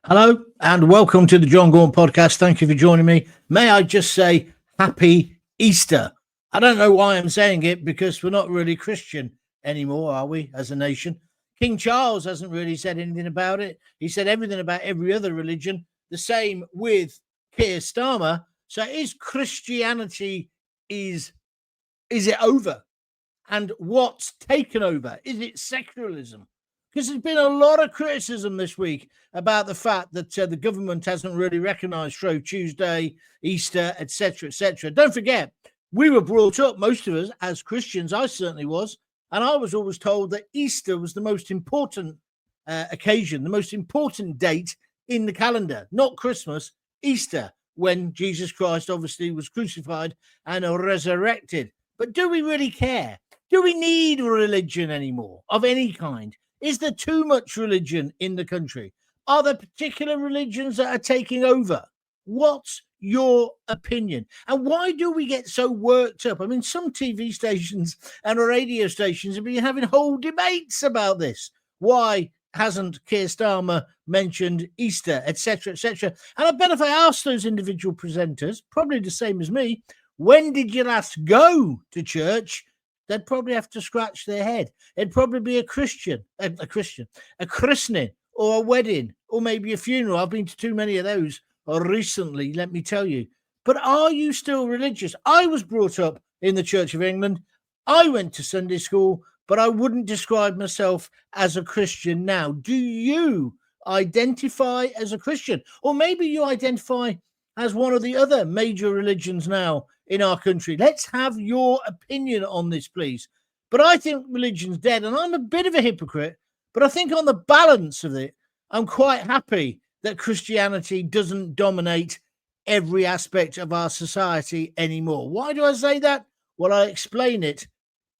Hello and welcome to the Jon Gaunt podcast. Thank you for joining me. May I just say happy Easter. I don't know why I'm saying it because we're not really Christian anymore, are we, as a nation? King Charles hasn't really said anything about it. He said everything about every other religion. The same with Keir Starmer. So is Christianity, is it over? And what's taken over? Is it secularism? Because there's been a lot of criticism this week about the fact that the government hasn't really recognised Shrove Tuesday, Easter, etc., etc. Don't forget, we were brought up, most of us, as Christians. I certainly was. And I was always told that Easter was the most important occasion, the most important date in the calendar, not Christmas, Easter, when Jesus Christ obviously was crucified and resurrected. But do we really care? Do we need religion anymore of any kind? Is there too much religion in the country? Are there particular religions that are taking over? What's your opinion? And why do we get so worked up? I mean, some TV stations and radio stations have been having whole debates about this. Why hasn't Keir Starmer mentioned Easter, etc., etc.? And I bet if I asked those individual presenters, probably the same as me, when did you last go to church? They'd probably have to scratch their head. It'd probably be a christening, or a wedding, or maybe a funeral. I've been to too many of those recently, let me tell you. But are you still religious? I was brought up in the Church of England. I went to Sunday school, but I wouldn't describe myself as a Christian now. Do you identify as a Christian? Or maybe you identify as one of the other major religions now in our country. Let's have your opinion on this, please. But I think religion's dead, and I'm a bit of a hypocrite, but I think on the balance of it, I'm quite happy that Christianity doesn't dominate every aspect of our society anymore. Why do I say that? Well, I explain it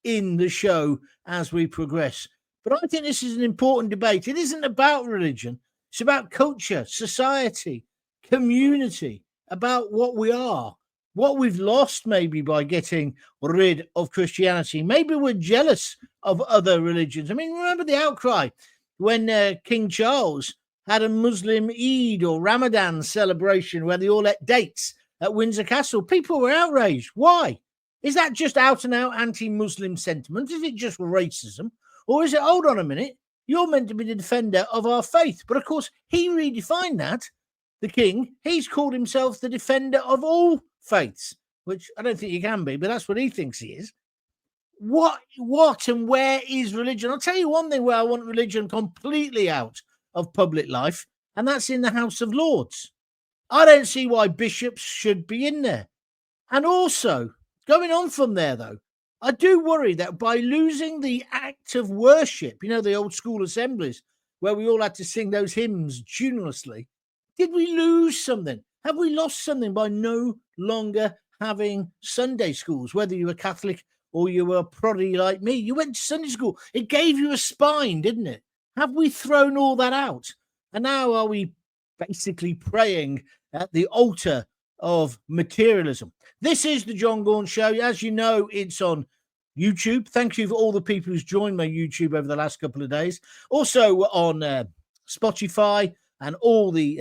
in the show as we progress. But I think this is an important debate. It isn't about religion. It's about culture, society, community, about what we are, what we've lost maybe by getting rid of Christianity. Maybe we're jealous of other religions. I mean, remember the outcry when King Charles had a Muslim Eid or Ramadan celebration where they all ate dates at Windsor Castle. People were outraged. Why? Is that just out and out anti-Muslim sentiment? Is it just racism? Or is it, hold on a minute, you're meant to be the defender of our faith? But of course, he redefined that. The king, he's called himself the defender of all faiths, which I don't think he can be, but that's what he thinks he is. What and where is religion? I'll tell you one thing where I want religion completely out of public life, and that's in the House of Lords. I don't see why bishops should be in there. And also, going on from there, though, I do worry that by losing the act of worship, you know, the old school assemblies where we all had to sing those hymns tunelessly, did we lose something? Have we lost something by no longer having Sunday schools? Whether you were Catholic or you were a proddy like me, you went to Sunday school. It gave you a spine, didn't it? Have we thrown all that out? And now are we basically praying at the altar of materialism? This is the Jon Gaunt Show. As you know, it's on YouTube. Thank you for all the people who's joined my YouTube over the last couple of days. Also on Spotify and all the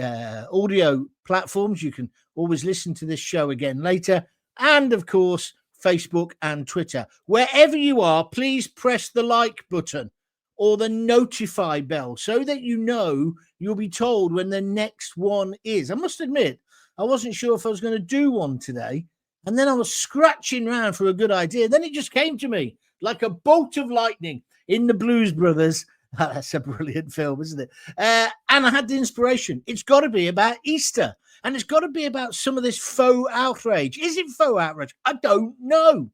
audio platforms. You can always listen to this show again later. And, of course, Facebook and Twitter. Wherever you are, please press the like button or the notify bell so that you know you'll be told when the next one is. I must admit, I wasn't sure if I was going to do one today. And then I was scratching around for a good idea. Then it just came to me like a bolt of lightning in the Blues Brothers. That's a brilliant film, isn't it? And I had the inspiration. It's got to be about Easter. And it's got to be about some of this faux outrage. Is it faux outrage? I don't know.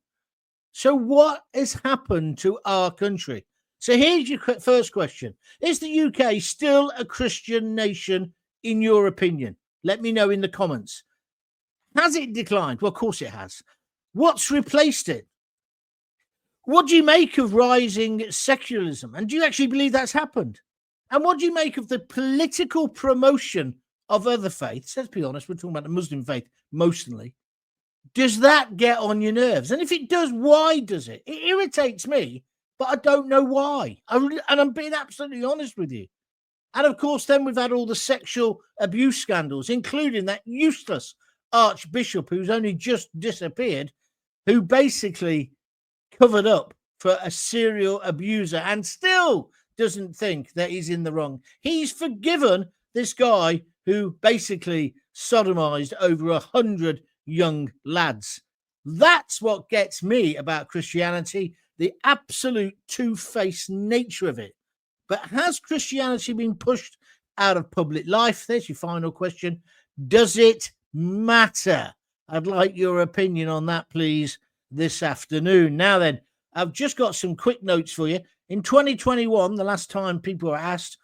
So what has happened to our country? So here's your first question. Is the UK still a Christian nation in your opinion? Let me know in the comments. Has it declined? Well, of course it has. What's replaced it? What do you make of rising secularism? And do you actually believe that's happened? And what do you make of the political promotion of other faiths? Let's be honest, we're talking about the Muslim faith mostly. Does that get on your nerves? And if it does, why does it? It irritates me, but I don't know why. And I'm being absolutely honest with you. And of course, then we've had all the sexual abuse scandals, including that useless archbishop who's only just disappeared, who basically covered up for a serial abuser and still doesn't think that he's in the wrong. He's forgiven this guy who basically sodomized over 100 young lads. That's what gets me about Christianity, the absolute two-faced nature of it. But has Christianity been pushed out of public life? There's your final question. Does it matter? I'd like your opinion on that, please, this afternoon. Now then, I've just got some quick notes for you. In 2021, the last time people were asked,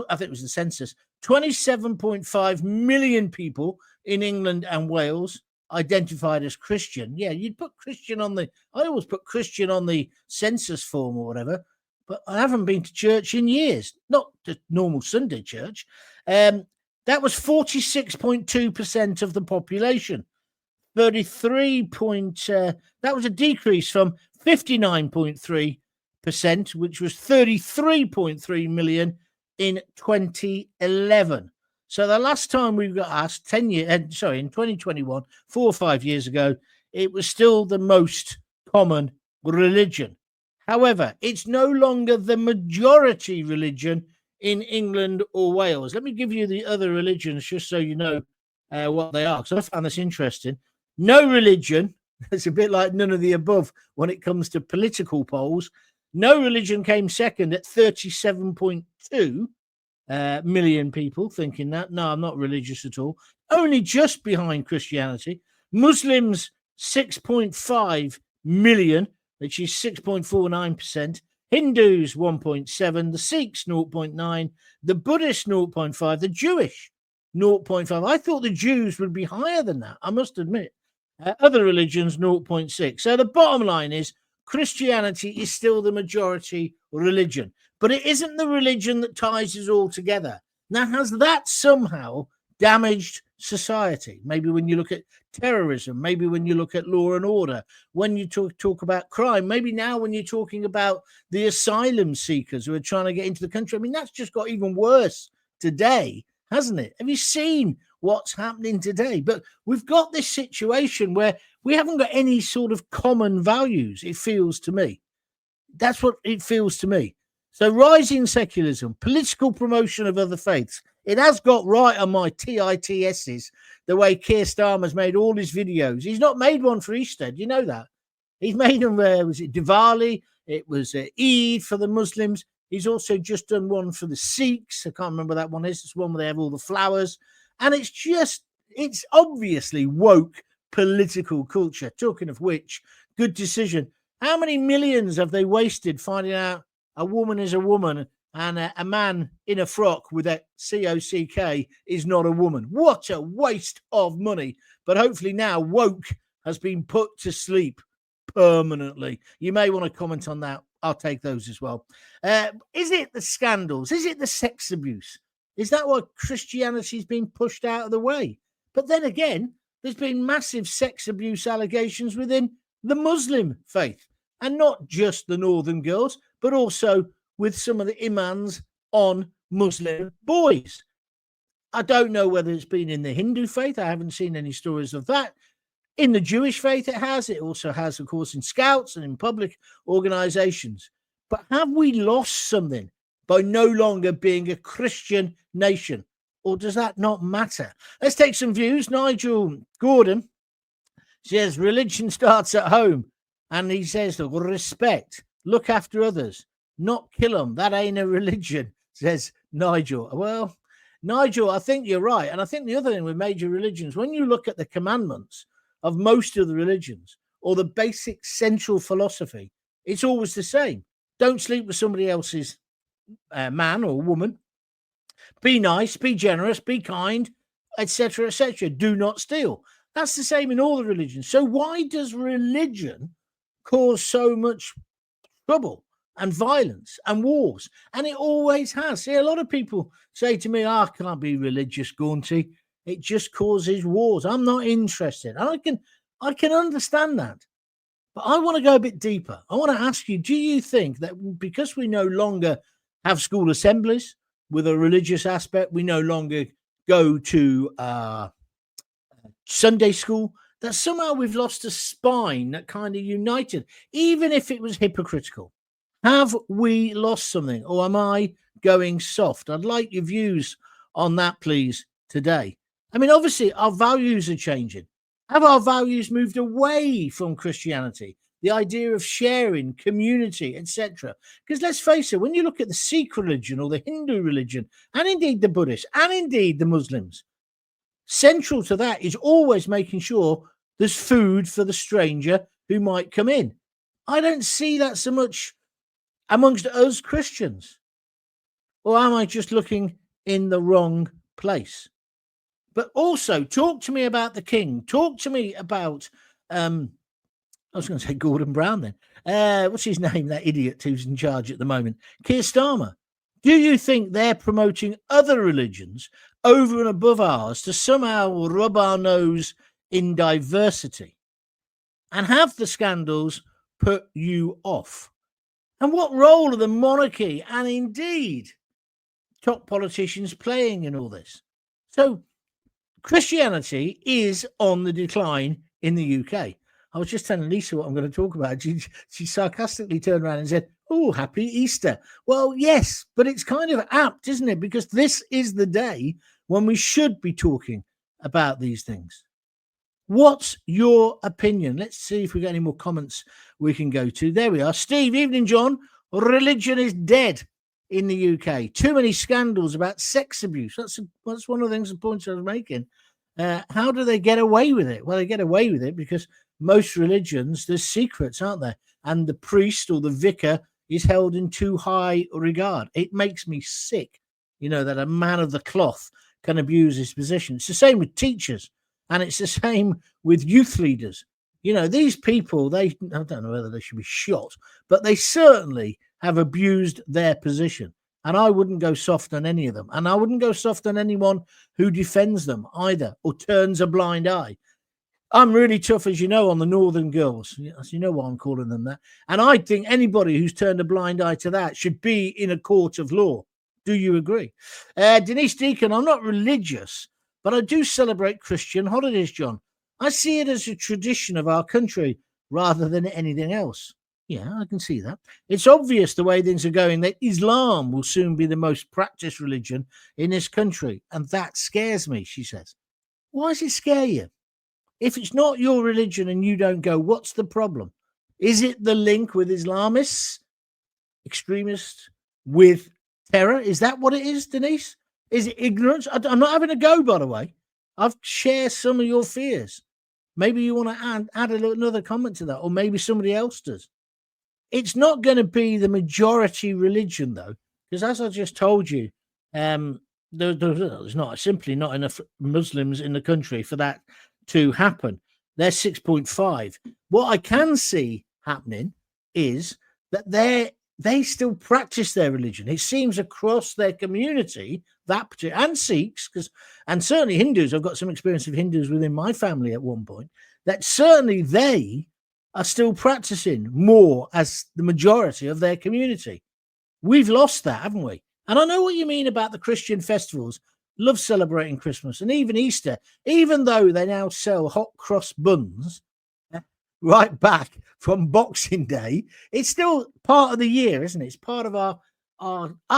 I think it was the census, 27.5 million people in England and Wales identified as Christian. Yeah, you'd put Christian on I always put Christian on the census form or whatever, but I haven't been to church in years, not the normal Sunday church. That was 46.2% of the population. 33 that was a decrease from 59.3%, which was 33.3 million in 2011. So the last time we got asked in 2021, 4 or 5 years ago, it was still the most common religion. However, it's no longer the majority religion in England or Wales. Let me give you the other religions just so you know what they are, because I found this interesting. No religion, it's a bit like none of the above when it comes to political polls. No religion came second at 37.2 million people thinking that. No, I'm not religious at all. Only just behind Christianity. Muslims, 6.5 million, which is 6.49%. Hindus, 1.7. The Sikhs, 0.9. The Buddhists, 0.5. The Jewish, 0.5. I thought the Jews would be higher than that, I must admit. Other religions, 0.6. So the bottom line is Christianity is still the majority religion, but it isn't the religion that ties us all together. Now, has that somehow damaged society? Maybe when you look at terrorism, maybe when you look at law and order, when you talk about crime, maybe now when you're talking about the asylum seekers who are trying to get into the country. I mean, that's just got even worse today, hasn't it? Have you seen what's happening today? But we've got this situation where we haven't got any sort of common values, it feels to me. That's what it feels to me. So rising secularism, political promotion of other faiths. It has got right on my TITSs, the way Keir Starmer's made all his videos. He's not made one for Easter. Do you know that? He's made them, was it Diwali? It was Eid for the Muslims. He's also just done one for the Sikhs. I can't remember that one is. It's one where they have all the flowers. And it's obviously woke political culture. Talking of which, good decision. How many millions have they wasted finding out a woman is a woman and a man in a frock with a COCK is not a woman? What a waste of money. But hopefully now woke has been put to sleep permanently. You may want to comment on that. I'll take those as well. Is it the scandals? Is it the sex abuse? Is that why Christianity's been pushed out of the way? But then again, there's been massive sex abuse allegations within the Muslim faith, and not just the Northern girls, but also with some of the imams on Muslim boys. I don't know whether it's been in the Hindu faith. I haven't seen any stories of that. In the Jewish faith, it has. It also has, of course, in Scouts and in public organizations. But have we lost something by no longer being a Christian nation? Or does that not matter? Let's take some views. Nigel Gordon says religion starts at home. And he says, look, respect, look after others, not kill them. That ain't a religion, says Nigel. Well, Nigel, I think you're right. And I think the other thing with major religions, when you look at the commandments of most of the religions or the basic central philosophy, it's always the same. Don't sleep with somebody else's man or woman. Be nice, be generous, be kind, etc., etc. Do not steal. That's the same in all the religions. So why does religion cause so much trouble and violence and wars? And it always has. See, a lot of people say to me, I can't be religious, Gaunty. It just causes wars. I'm not interested. And I can understand that. But I want to go a bit deeper. I want to ask you, do you think that because we no longer have school assemblies, with a religious aspect. We no longer go to Sunday school. That somehow we've lost a spine that kind of united, even if it was hypocritical. Have we lost something, or am I going soft? I'd like your views on that, please, today. I mean, obviously, our values are changing. Have our values moved away from Christianity? The idea of sharing, community, etc. Because let's face it, when you look at the Sikh religion or the Hindu religion, and indeed the Buddhists, and indeed the Muslims, central to that is always making sure there's food for the stranger who might come in. I don't see that so much amongst us Christians. Or am I just looking in the wrong place? But also, talk to me about the king. Talk to me about, I was going to say Gordon Brown then. What's his name, that idiot who's in charge at the moment? Keir Starmer. Do you think they're promoting other religions over and above ours to somehow rub our nose in diversity? And have the scandals put you off? And what role are the monarchy and indeed top politicians playing in all this? So Christianity is on the decline in the UK. I was just telling Lisa what I'm going to talk about. She sarcastically turned around and said, "Oh, happy Easter." Well, yes, but it's kind of apt, isn't it? Because this is the day when we should be talking about these things. What's your opinion? Let's see if we get any more comments we can go to. There we are. Steve, evening, John. Religion is dead in the UK. Too many scandals about sex abuse. That's one of the things, the points I was making. How do they get away with it? Well, they get away with it because most religions, there's secrets, aren't there? And the priest or the vicar is held in too high regard. It makes me sick, that a man of the cloth can abuse his position. It's the same with teachers, and it's the same with youth leaders. These people, I don't know whether they should be shot, but they certainly have abused their position. And I wouldn't go soft on any of them. And I wouldn't go soft on anyone who defends them either or turns a blind eye. I'm really tough, as you know, on the Northern girls. You know why I'm calling them that. And I think anybody who's turned a blind eye to that should be in a court of law. Do you agree? Denise Deacon, I'm not religious, but I do celebrate Christian holidays, John. I see it as a tradition of our country rather than anything else. Yeah, I can see that. It's obvious the way things are going that Islam will soon be the most practiced religion in this country. And that scares me, she says. Why does it scare you? If it's not your religion and you don't go, what's the problem? Is it the link with Islamists, extremists, with terror? Is that what it is, Denise? Is it ignorance? I'm not having a go, by the way. I've shared some of your fears. Maybe you want to add another comment to that, or maybe somebody else does. It's not going to be the majority religion, though, because as I just told you, there's simply not enough Muslims in the country for that to happen. They're 6.5. What I can see happening is that they still practice their religion. It seems across their community, and Sikhs, and certainly Hindus. I've got some experience of Hindus within my family at one point, that certainly they are still practicing more as the majority of their community. We've lost that, haven't we? And I know what you mean about the Christian festivals. Love celebrating Christmas and even Easter, even though they now sell hot cross buns right back from Boxing Day. It's still part of the year, isn't it? It's part of our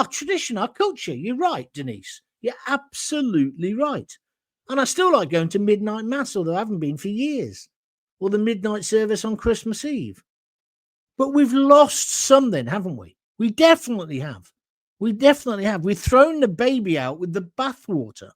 tradition, our culture. You're right, Denise. You're absolutely right. And I still like going to midnight mass, although I haven't been for years, or the midnight service on Christmas Eve. But we've lost something, haven't we? We definitely have. We definitely have. We've thrown the baby out with the bathwater.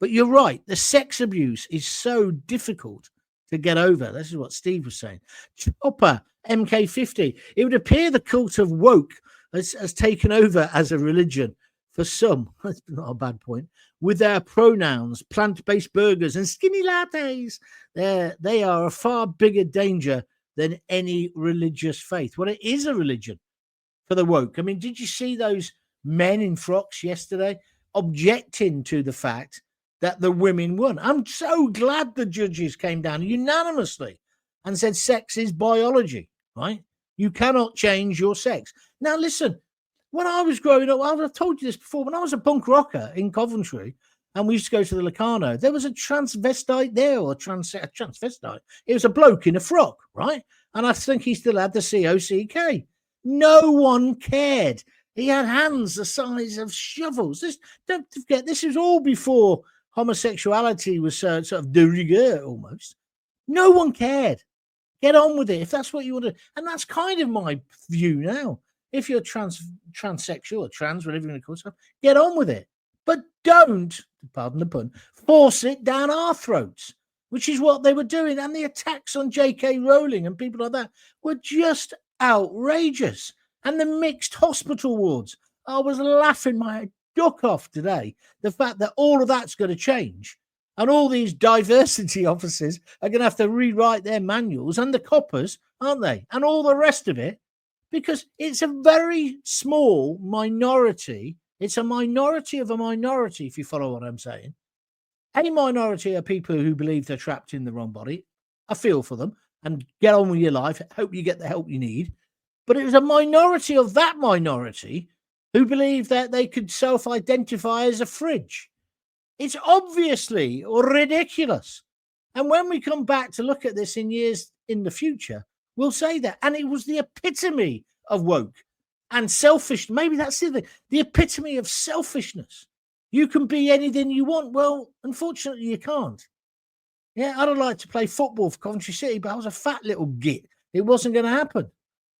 But you're right. The sex abuse is so difficult to get over. This is what Steve was saying. Chopper, MK50. It would appear the cult of woke has taken over as a religion for some. That's not a bad point. With their pronouns, plant-based burgers and skinny lattes. They are a far bigger danger than any religious faith. Well, it is a religion for the woke. I mean, did you see those men in frocks yesterday objecting to the fact that the women won? I'm so glad the judges came down unanimously and said sex is biology, right? You cannot change your sex. Now, listen, When I was growing up, I've told you this before, when I was a punk rocker in Coventry and we used to go to the Locarno, there was a transvestite there, or a transvestite. It was a bloke in a frock, right? And I think he still had the COCK. No one cared. He had hands the size of shovels. Don't forget, this was all before homosexuality was sort of de rigueur almost. No one cared. Get on with it if that's what you want to. And that's kind of my view now. If you're transsexual or trans, whatever you're going to call yourself, get on with it. But don't, pardon the pun, force it down our throats, which is what they were doing. And the attacks on J.K. Rowling and people like that were just outrageous. And the mixed hospital wards. I was laughing my duck off today. The fact that all of that's going to change. And all these diversity officers are going to have to rewrite their manuals, and the coppers, aren't they? And all the rest of it, because it's a very small minority. It's a minority of a minority, if you follow what I'm saying. A minority are people who believe they're trapped in the wrong body. I feel for them, and get on with your life. Hope you get the help you need. But it was a minority of that minority who believe that they could self-identify as a fridge. It's obviously ridiculous. And when we come back to look at this in years in the future, we'll say that. And it was the epitome of woke and selfish. Maybe that's the epitome of selfishness. You can be anything you want. Well, unfortunately, you can't. Yeah, I'd have liked to play football for Coventry City, but I was a fat little git. It wasn't going to happen.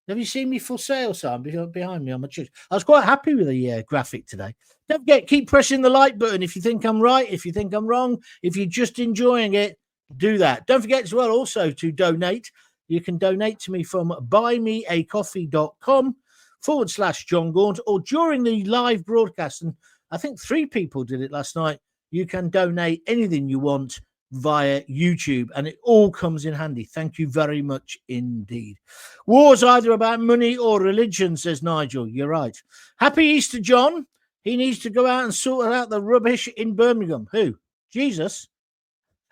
Have you seen me for sale sign behind me on my church? I was quite happy with the graphic today. Don't forget, keep pressing the like button if you think I'm right, if you think I'm wrong, if you're just enjoying it, do that. Don't forget as well also to donate. You can donate to me from buymeacoffee.com/Jon Gaunt, or during the live broadcast, and I think 3 people did it last night. You can donate anything you want via YouTube, and it all comes in handy. Thank you very much indeed. War's either about money or religion, says Nigel. You're right. Happy Easter, John. He needs to go out and sort out the rubbish in Birmingham. Who? Jesus?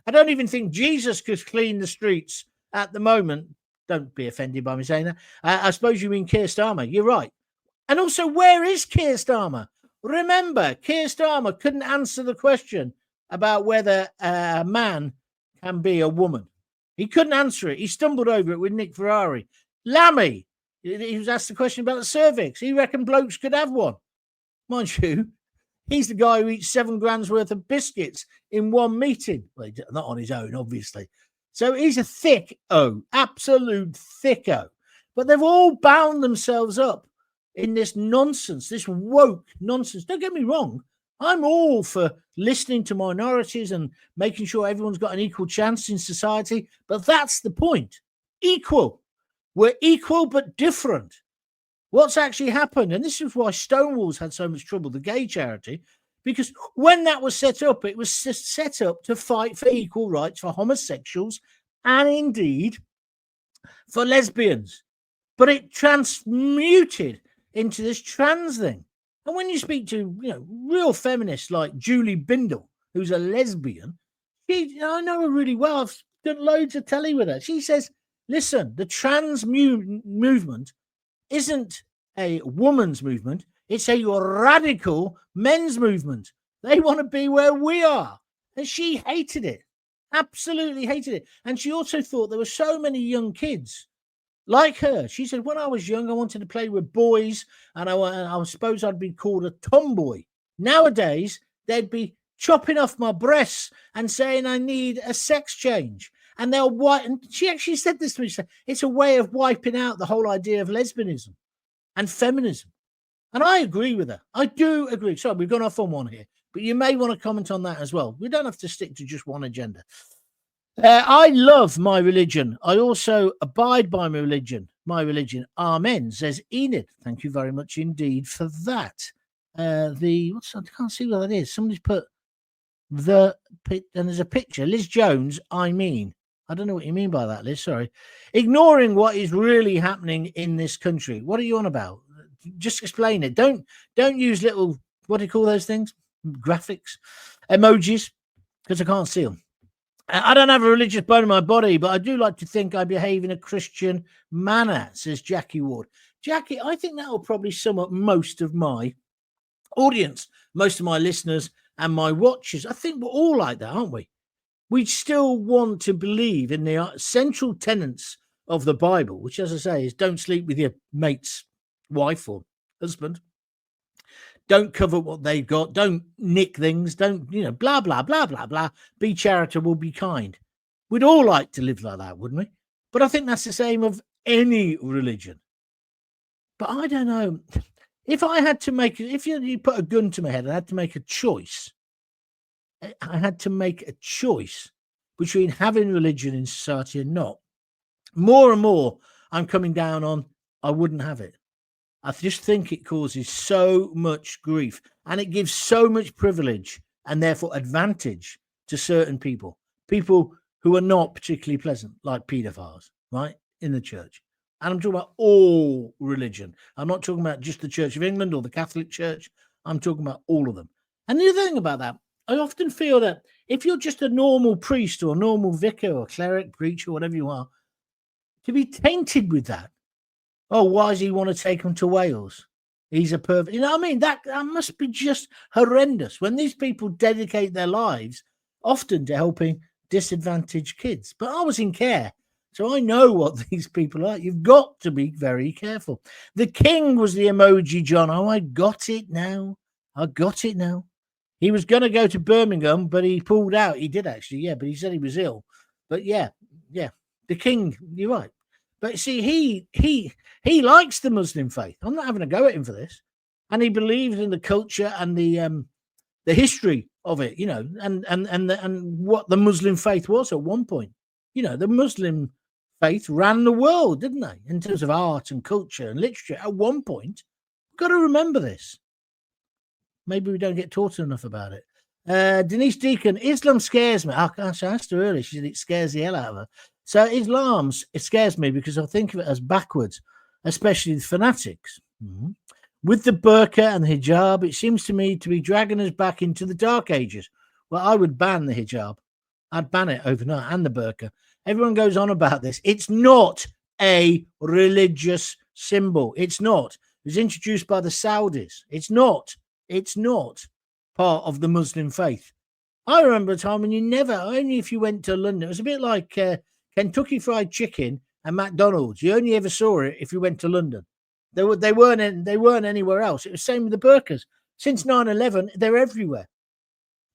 I don't even think Jesus could clean the streets at the moment. Don't be offended by me saying that. I suppose you mean Keir Starmer. You're right. And also, where is Keir Starmer? Remember, Keir Starmer couldn't answer the question about whether a man can be a woman. He couldn't answer it. He stumbled over it with Nick Ferrari. Lammy, he was asked the question about the cervix. He reckoned blokes could have one. Mind you, he's the guy who eats 7 grand's worth of biscuits in one meeting. Well, not on his own, obviously. So he's a thick-o, absolute thick-o. But they've all bound themselves up in this nonsense, this woke nonsense. Don't get me wrong. I'm all for listening to minorities and making sure everyone's got an equal chance in society. But that's the point. Equal. We're equal but different. What's actually happened, and this is why Stonewall's had so much trouble, the gay charity, because when that was set up, it was set up to fight for equal rights for homosexuals and indeed for lesbians. But it transmuted into this trans thing. And when you speak to, real feminists like Julie Bindel, who's a lesbian, I know her really well. I've done loads of telly with her. She says, listen, the trans movement isn't a woman's movement. It's a radical men's movement. They want to be where we are. And she hated it. Absolutely hated it. And she also thought there were so many young kids like her. She said, when I was young, I wanted to play with boys, and I suppose I'd be called a tomboy. Nowadays, they'd be chopping off my breasts and saying I need a sex change. And they'll wipe. And she actually said this to me. She said, it's a way of wiping out the whole idea of lesbianism and feminism. And I agree with her. I do agree. Sorry, we've gone off on one here, but you may want to comment on that as well. We don't have to stick to just one agenda. I love my religion. I also abide by my religion. My religion. Amen, says Enid. Thank you very much indeed for that. I can't see what that is. Somebody's put and there's a picture. Liz Jones, I mean. I don't know what you mean by that, Liz. Sorry. Ignoring what is really happening in this country. What are you on about? Just explain it. Don't use little, what do you call those things? Graphics, emojis, because I can't see them. I don't have a religious bone in my body, but I do like to think I behave in a Christian manner, says Jackie Ward. Jackie, I think that will probably sum up most of my audience, most of my listeners and my watchers. I think we're all like that, aren't we? We still want to believe in the central tenets of the Bible, which, as I say, is don't sleep with your mate's wife or husband. Don't cover what they've got. Don't nick things. Don't, blah, blah, blah, blah, blah. Be charitable, be kind. We'd all like to live like that, wouldn't we? But I think that's the same of any religion. But I don't know. If I had to make, if you put a gun to my head, I had to make a choice. I had to make a choice between having religion in society and not. More and more, I'm coming down on I wouldn't have it. I just think it causes so much grief and it gives so much privilege and therefore advantage to certain people who are not particularly pleasant, like paedophiles, right, in the church. And I'm talking about all religion. I'm not talking about just the Church of England or the Catholic Church. I'm talking about all of them. And the other thing about that, I often feel that if you're just a normal priest or normal vicar or cleric, preacher, whatever you are, to be tainted with that. Oh, why does he want to take him to Wales? He's a pervert. You know what I mean? That must be just horrendous when these people dedicate their lives often to helping disadvantaged kids. But I was in care, so I know what these people are. You've got to be very careful. The king was the emoji, John. Oh, I got it now. He was going to go to Birmingham, but he pulled out. He did actually, yeah, but he said he was ill. But yeah. The king, you're right. But see, he likes the Muslim faith. I'm not having a go at him for this. And he believes in the culture and the history of it, and what the Muslim faith was at one point. The Muslim faith ran the world, didn't they? In terms of art and culture and literature at one point. We've got to remember this. Maybe we don't get taught enough about it. Denise Deacon, Islam scares me. Oh, gosh, I asked her earlier. She said it scares the hell out of her. So it scares me because I think of it as backwards, especially the fanatics. Mm-hmm. With the burqa and the hijab, it seems to me to be dragging us back into the dark ages. Well, I would ban the hijab. I'd ban it overnight and the burqa. Everyone goes on about this. It's not a religious symbol. It's not. It was introduced by the Saudis. It's not part of the Muslim faith. I remember a time when only if you went to London, it was a bit like Kentucky Fried Chicken and McDonald's. You only ever saw it if you went to London. They weren't anywhere else. It was the same with the burqas. Since 9/11, they're everywhere.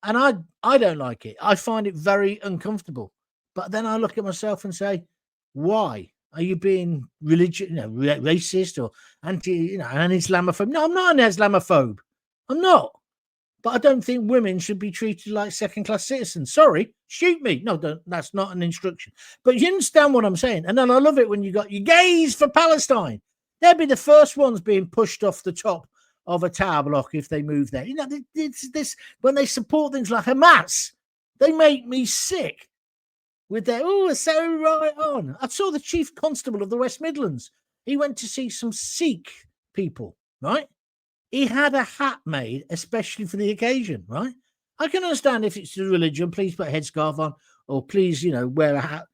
And I don't like it. I find it very uncomfortable. But then I look at myself and say, why? Are you being religious, racist or an Islamophobe? No, I'm not an Islamophobe. I'm not. But I don't think women should be treated like second-class citizens. Sorry, shoot me. No, don't. That's not an instruction. But you understand what I'm saying. And then I love it when you got your gays for Palestine. They'll be the first ones being pushed off the top of a tower block if they move there. It's this when they support things like Hamas, they make me sick with their, so right on. I saw the chief constable of the West Midlands. He went to see some Sikh people, right? He had a hat made especially for the occasion, right? I can understand if it's the religion, please put a headscarf on, or please, wear a hat.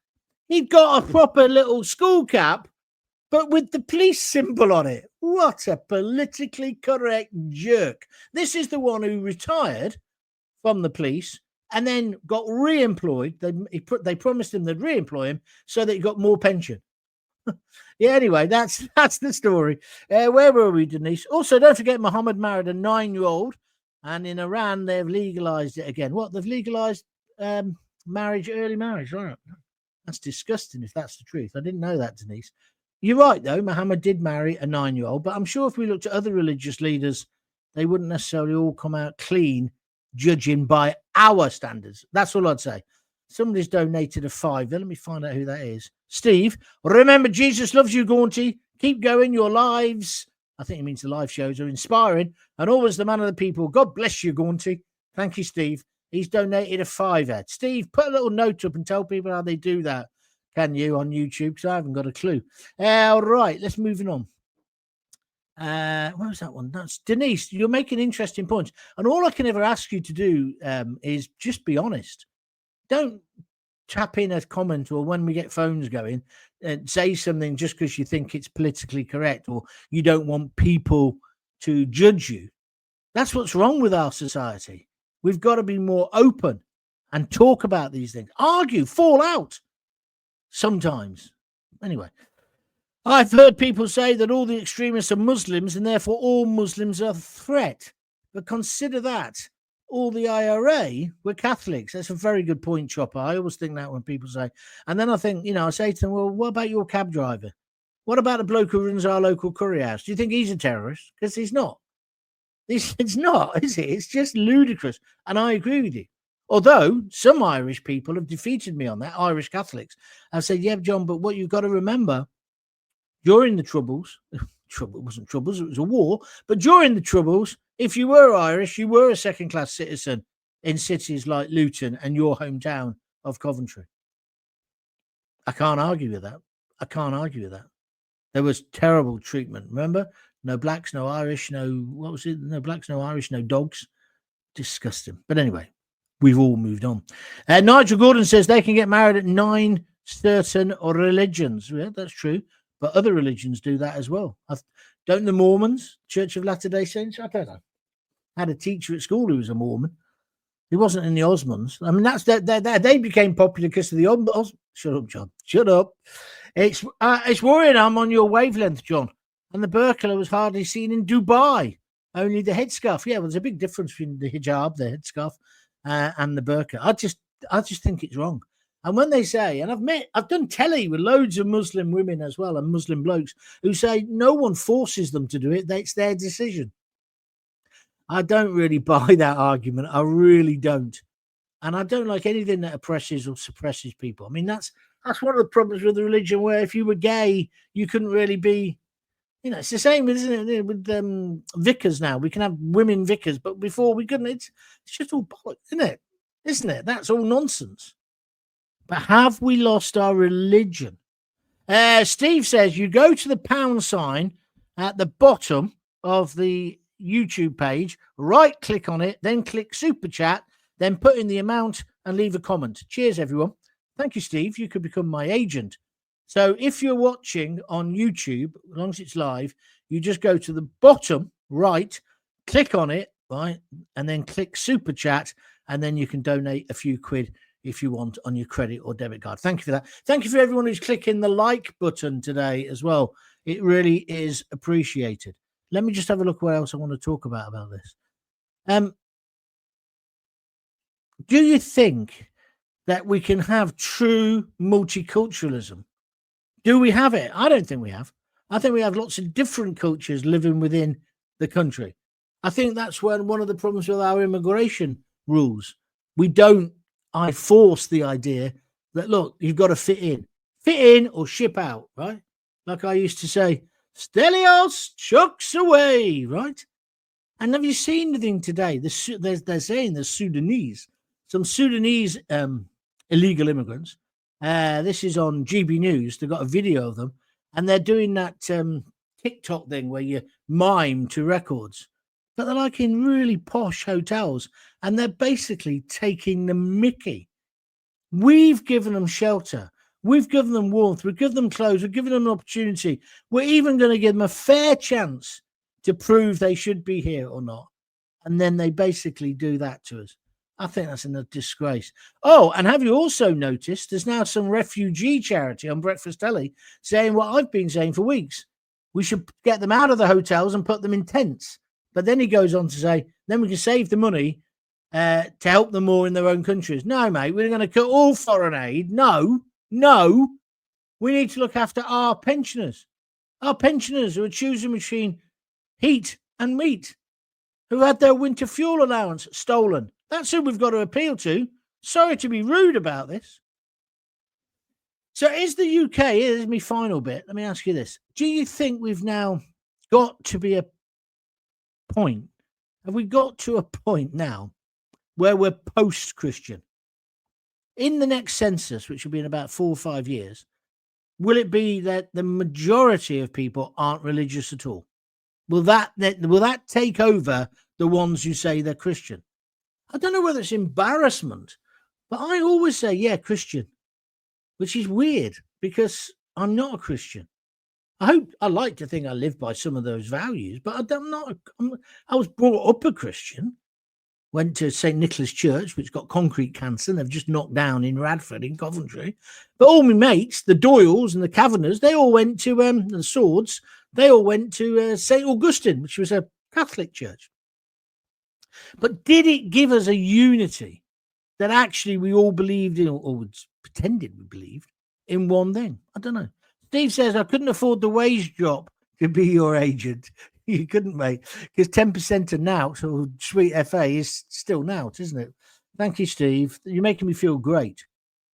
He'd got a proper little school cap, but with the police symbol on it. What a politically correct jerk. This is the one who retired from the police and then got re-employed. They promised him they'd re-employ him so that he got more pension. Yeah, anyway, that's the story. Where were we, Denise? Also, don't forget Mohammed married a 9-year-old, and in Iran, they've legalized it again. What? They've legalized early marriage, right? That's disgusting if that's the truth. I didn't know that, Denise. You're right, though. Muhammad did marry a 9-year-old, but I'm sure if we looked at other religious leaders, they wouldn't necessarily all come out clean, judging by our standards. That's all I'd say. Somebody's donated a £5. Let me find out who that is. Steve, remember, Jesus loves you, Gaunty. Keep going. Your lives, I think it means the live shows, are inspiring and always the man of the people. God bless you, Gaunty. Thank you, Steve. He's donated a £5. Steve, put a little note up and tell people how they do that. Can you on YouTube? Because I haven't got a clue. All right, let's move on. Where was that one? That's Denise. You're making interesting points. And all I can ever ask you to do is just be honest. Don't tap in a comment, or when we get phones going, say something just because you think it's politically correct or you don't want people to judge you. That's what's wrong with our society. We've got to be more open and talk about these things, argue, fall out sometimes. Anyway, I've heard people say that all the extremists are Muslims and therefore all Muslims are a threat. But consider that all the IRA were Catholics. That's a very good point, Chopper. I always think that when people say, and then I think, I say to them, well, what about your cab driver? What about the bloke who runs our local curry house? Do you think he's a terrorist? Because he's not. It's not, is it? It's just ludicrous. And I agree with you. Although some Irish people have defeated me on that, Irish Catholics. I've said, yeah, John, but what you've got to remember, during the Troubles, it wasn't Troubles, it was a war, but during the Troubles, if you were Irish, you were a second-class citizen in cities like Luton and your hometown of Coventry. I can't argue with that. There was terrible treatment. Remember? No blacks, no Irish, no blacks, no Irish, no dogs. Disgusting. But anyway, we've all moved on. Nigel Gordon says they can get married at 9 certain religions. Yeah, that's true. But other religions do that as well. Don't the Mormons, Church of Latter-day Saints? I don't know. I had a teacher at school who was a Mormon. He wasn't in the Osmonds. I mean, they became popular because of the Osmonds. Shut up, John. Shut up. It's worrying I'm on your wavelength, John. And the burqa was hardly seen in Dubai. Only the headscarf. Yeah, well, there's a big difference between the hijab, the headscarf, and the burqa. I just think it's wrong. And when they say, and I've done telly with loads of Muslim women as well and Muslim blokes who say no one forces them to do it. It's their decision. I don't really buy that argument. I really don't. And I don't like anything that oppresses or suppresses people. I mean, that's one of the problems with the religion, where if you were gay, you couldn't really be, it's the same, isn't it, with vicars now. We can have women vicars, but before we couldn't. It's just all bollocks, isn't it? That's all nonsense. But have we lost our religion? Steve says you go to the pound sign at the bottom of the YouTube page, right click on it, then click super chat, then put in the amount and leave a comment. Cheers, everyone. Thank you, Steve. You could become my agent. So if you're watching on YouTube, as long as it's live, you just go to the bottom right, click on it, right, and then click super chat, and then you can donate a few quid if you want on your credit or debit card. Thank you for that. Thank you for everyone who's clicking the like button today as well. It really is appreciated. Let me just have a look what else I want to talk about this. Do you think that we can have true multiculturalism? Do we have it? I don't think we have. I think we have lots of different cultures living within the country. I think that's one of the problems with our immigration rules. I force the idea that, look, you've got to fit in or ship out, right? Like I used to say, Stelios chucks away, right? And have you seen the thing today? They're saying there's some Sudanese illegal immigrants. This is on GB News. They've got a video of them, and they're doing that TikTok thing where you mime to records. But they're like in really posh hotels, and they're basically taking the mickey. We've given them shelter. We've given them warmth. We've given them clothes. We've given them an opportunity. We're even going to give them a fair chance to prove they should be here or not. And then they basically do that to us. I think that's a disgrace. Oh, and have you also noticed there's now some refugee charity on Breakfast Telly saying what I've been saying for weeks. We should get them out of the hotels and put them in tents. But then he goes on to say, then we can save the money to help them more in their own countries. No, mate, we're going to cut all foreign aid. No. We need to look after our pensioners. Our pensioners who are choosing between heat and meat, who had their winter fuel allowance stolen. That's who we've got to appeal to. Sorry to be rude about this. So is the UK, here's my final bit. Let me ask you this. Do you think we've now got to be a point? Have we got to a point now where we're post-Christian? In the next census, which will be in about 4 or 5 years, will it be that the majority of people aren't religious at all? Will that take over the ones who say they're Christian? I don't know whether it's embarrassment, but I always say, yeah, Christian. which is weird because I'm not a Christian. I like to think I live by some of those values, but I was brought up a Christian. Went to St. Nicholas Church, which got concrete cancer, and they've just knocked down in Radford in Coventry. But all my mates, the Doyles and the Kavanaghs, they all went to the Swords. They all went to St. Augustine, which was a Catholic church. But did it give us a unity that actually we all believed in, or pretended we believed in one thing? I don't know. Steve says, I couldn't afford the wage drop to be your agent. You couldn't, mate, because 10% of Nout or Sweet FA is still Nout, isn't it? Thank you, Steve. You're making me feel great.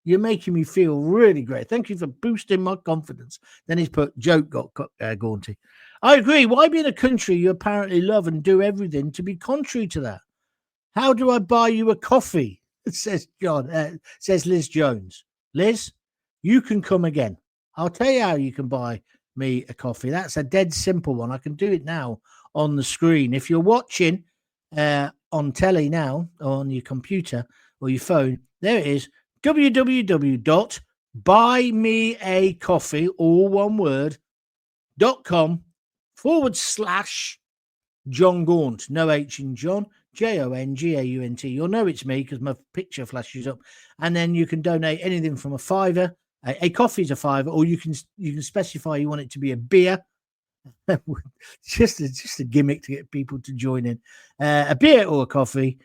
You're making me feel really great. Thank you for boosting my confidence. Then he's put, joke got Gaunty. I agree. Why be in a country you apparently love and do everything to be contrary to that? How do I buy you a coffee? Says Liz Jones. Liz, you can come again. I'll tell you how you can buy me a coffee. That's a dead simple one. I can do it now on the screen. If you're watching on telly now, or on your computer or your phone, there it is. www.buymeacoffee, all one word, .com/Jon Gaunt. No H in John. JONGAUNT. You'll know it's me because my picture flashes up. And then you can donate anything from a £5. A coffee is a £5, or you can specify you want it to be a beer. just a gimmick to get people to join in. A beer or a coffee.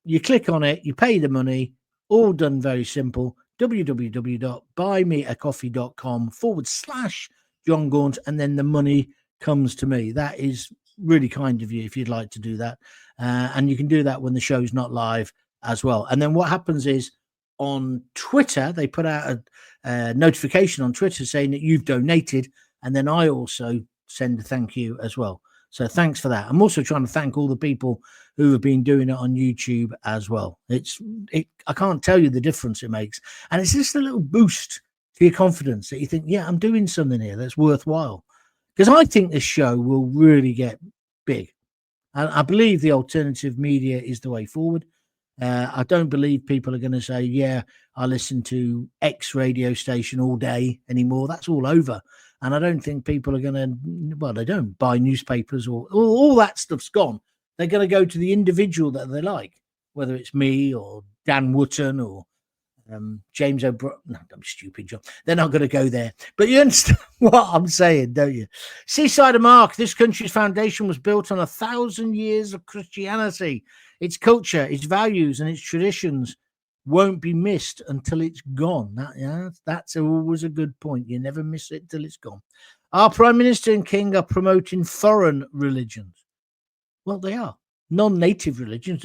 You click on it, you pay the money. All done very simple. www.buymeacoffee.com/Jon Gaunt, and then the money comes to me. That is really kind of you if you'd like to do that. And you can do that when the show's not live as well. And then what happens is on Twitter, they put out a notification on Twitter saying that you've donated. And then I also send a thank you as well. So thanks for that. I'm also trying to thank all the people who have been doing it on YouTube as well. I can't tell you the difference it makes. And it's just a little boost to your confidence that you think, yeah, I'm doing something here that's worthwhile. Because I think this show will really get big. And I believe the alternative media is the way forward. I don't believe people are going to say, yeah, I listen to X radio station all day anymore. That's all over. And I don't think people are going to, well, they don't buy newspapers or all that stuff's gone. They're going to go to the individual that they like, whether it's me or Dan Wootton or James O'Brien. No, I'm stupid, John. They're not going to go there. But you understand what I'm saying, don't you? Seaside of Mark, this country's foundation was built on 1,000 years of Christianity. Its culture, its values, and its traditions won't be missed until it's gone. That's always a good point. You never miss it till it's gone. Our Prime Minister and King are promoting foreign religions. Well, they are. Non-native religions.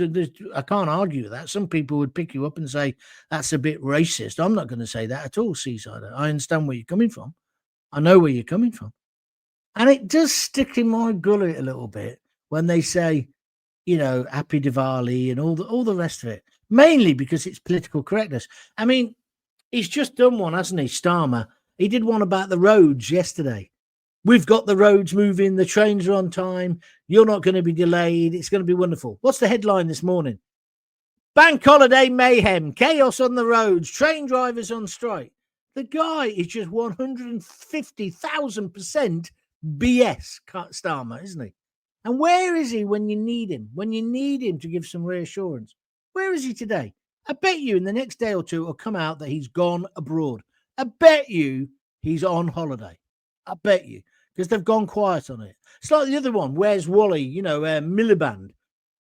I can't argue with that. Some people would pick you up and say that's a bit racist. I'm not going to say that at all, Seaside. I understand where you're coming from. I know where you're coming from. And it does stick in my gullet a little bit when they say, you know, Happy Diwali and all the rest of it, mainly because it's political correctness. I mean, he's just done one, hasn't he, Starmer? He did one about the roads yesterday. We've got the roads moving. The trains are on time. You're not going to be delayed. It's going to be wonderful. What's the headline this morning? Bank holiday mayhem. Chaos on the roads. Train drivers on strike. The guy is just 150,000% BS, Starmer, isn't he? And where is he when you need him? When you need him to give some reassurance? Where is he today? I bet you in the next day or two it'll come out that he's gone abroad. I bet you he's on holiday. I bet you. Because they've gone quiet on it. It's like the other one. Where's Wally? You know, Miliband.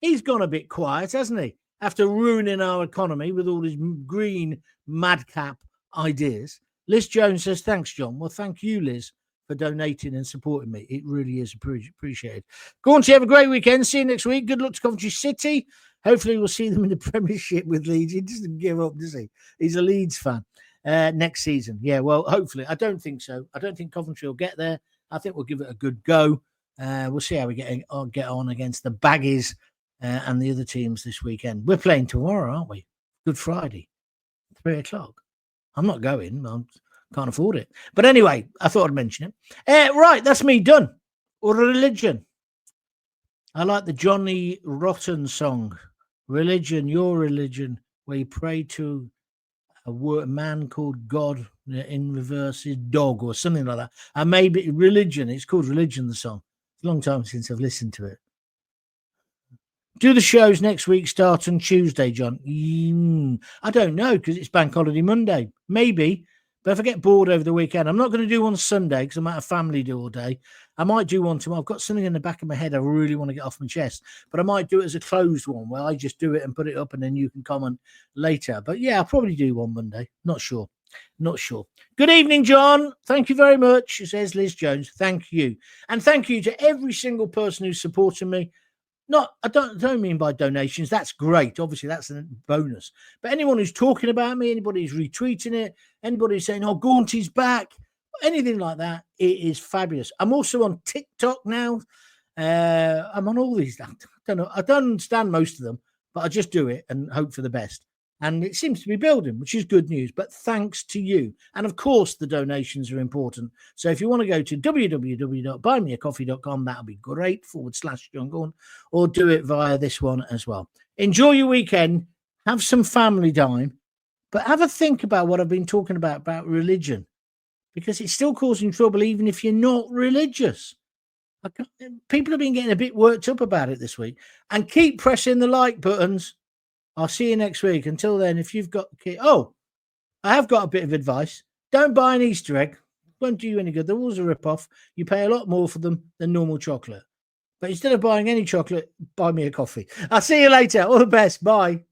He's gone a bit quiet, hasn't he? After ruining our economy with all his green madcap ideas. Liz Jones says, thanks, John. Well, thank you, Liz, for donating and supporting me. It really is appreciated. Go on to have a great weekend. See you next week. Good luck to Coventry City. Hopefully we'll see them in the Premiership with Leeds. He doesn't give up, does he? He's a Leeds fan. Next season. Yeah, well, hopefully. I don't think so. I don't think Coventry will get there. I think we'll give it a good go. We'll see how we get on against the Baggies and the other teams this weekend. We're playing tomorrow, aren't we? Good Friday, 3:00. I'm not going. I can't afford it. But anyway, I thought I'd mention it. Right, that's me done. Or religion. I like the Johnny Rotten song, Religion, Your Religion, where you pray to a man called God in reverse is dog or something like that. And maybe religion. It's called Religion, the song. It's a long time since I've listened to it. Do the shows next week start on Tuesday, John? I don't know because it's Bank Holiday Monday. Maybe. But if I get bored over the weekend, I'm not going to do one Sunday because I'm at a family do all day. I might do one tomorrow. I've got something in the back of my head I really want to get off my chest. But I might do it as a closed one where I just do it and put it up and then you can comment later. But yeah, I'll probably do one Monday. Not sure. Good evening, John. Thank you very much, says Liz Jones. Thank you. And thank you to every single person who's supporting me. I don't mean by donations. That's great. Obviously, that's a bonus. But anyone who's talking about me, anybody who's retweeting it, anybody who's saying, oh, Gaunty's back, anything like that, it is fabulous. I'm also on TikTok now. I'm on all these. I don't understand most of them, but I just do it and hope for the best. And it seems to be building, which is good news. But thanks to you. And of course, the donations are important. So if you want to go to www.buymeacoffee.com, that'll be great, /Jon Gaunt, or do it via this one as well. Enjoy your weekend. Have some family time. But have a think about what I've been talking about religion. Because it's still causing trouble even if you're not religious. People have been getting a bit worked up about it this week. And keep pressing the like buttons. I'll see you next week. Until then, if you've got... I have got a bit of advice. Don't buy an Easter egg. Won't do you any good. They're always a rip-off. You pay a lot more for them than normal chocolate. But instead of buying any chocolate, buy me a coffee. I'll see you later. All the best. Bye.